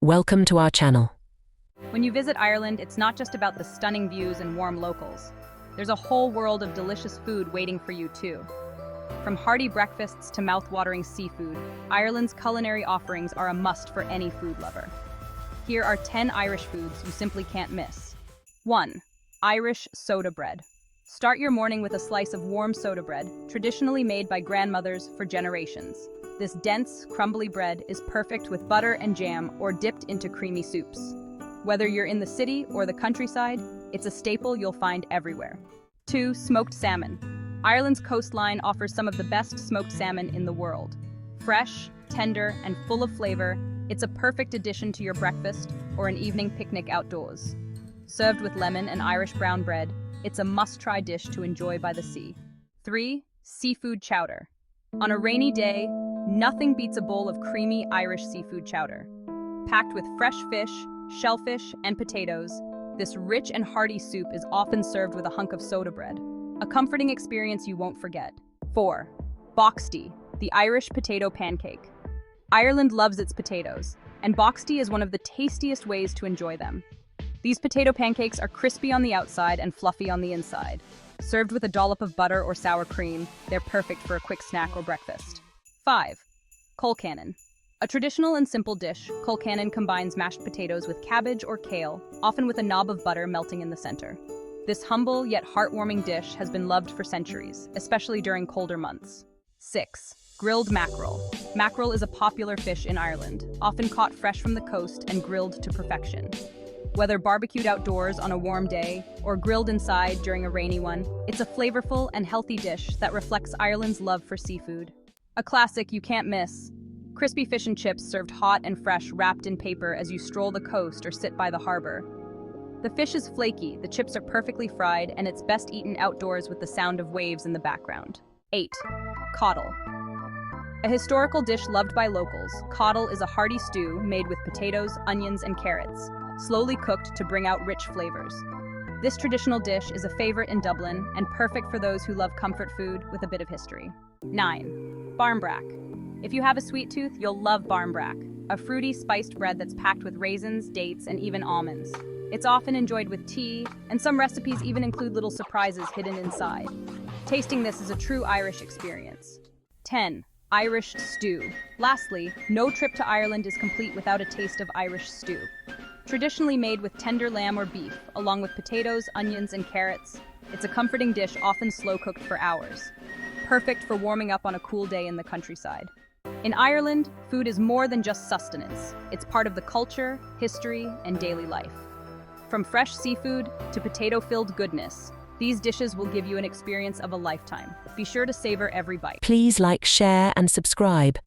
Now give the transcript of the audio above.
Welcome to our channel. When you visit Ireland, it's not just about the stunning views and warm locals. There's a whole world of delicious food waiting for you too. From hearty breakfasts to mouth-watering seafood, Ireland's culinary offerings are a must for any food lover. Here are 10 Irish foods you simply can't miss. 1. Irish soda bread. Start your morning with a slice of warm soda bread, traditionally made by grandmothers for generations. This dense, crumbly bread is perfect with butter and jam or dipped into creamy soups. Whether you're in the city or the countryside, it's a staple you'll find everywhere. 2. Smoked salmon. Ireland's coastline offers some of the best smoked salmon in the world. Fresh, tender, and full of flavor, it's a perfect addition to your breakfast or an evening picnic outdoors. Served with lemon and Irish brown bread, it's a must-try dish to enjoy by the sea. 3. Seafood chowder. On a rainy day, nothing beats a bowl of creamy Irish seafood chowder. Packed with fresh fish, shellfish, and potatoes, this rich and hearty soup is often served with a hunk of soda bread. A comforting experience you won't forget. 4. Boxty, the Irish potato pancake. Ireland loves its potatoes, and boxty is one of the tastiest ways to enjoy them. These potato pancakes are crispy on the outside and fluffy on the inside. Served with a dollop of butter or sour cream, they're perfect for a quick snack or breakfast. 5. Colcannon. A traditional and simple dish, colcannon combines mashed potatoes with cabbage or kale, often with a knob of butter melting in the center. This humble yet heartwarming dish has been loved for centuries, especially during colder months. 6. Grilled mackerel. Mackerel is a popular fish in Ireland, often caught fresh from the coast and grilled to perfection. Whether barbecued outdoors on a warm day or grilled inside during a rainy one, it's a flavorful and healthy dish that reflects Ireland's love for seafood. A classic you can't miss. Crispy fish and chips served hot and fresh, wrapped in paper as you stroll the coast or sit by the harbor. The fish is flaky, the chips are perfectly fried, and it's best eaten outdoors with the sound of waves in the background. 8. Coddle. A historical dish loved by locals, coddle is a hearty stew made with potatoes, onions, and carrots, slowly cooked to bring out rich flavors. This traditional dish is a favorite in Dublin and perfect for those who love comfort food with a bit of history. 9. Barmbrack. If you have a sweet tooth, you'll love barmbrack, a fruity, spiced bread that's packed with raisins, dates, and even almonds. It's often enjoyed with tea, and some recipes even include little surprises hidden inside. Tasting this is a true Irish experience. 10. Irish stew. Lastly, no trip to Ireland is complete without a taste of Irish stew. Traditionally made with tender lamb or beef, along with potatoes, onions, and carrots, it's a comforting dish often slow-cooked for hours. Perfect for warming up on a cool day in the countryside. In Ireland, food is more than just sustenance. It's part of the culture, history, and daily life. From fresh seafood to potato-filled goodness, these dishes will give you an experience of a lifetime. Be sure to savor every bite. Please like, share, and subscribe.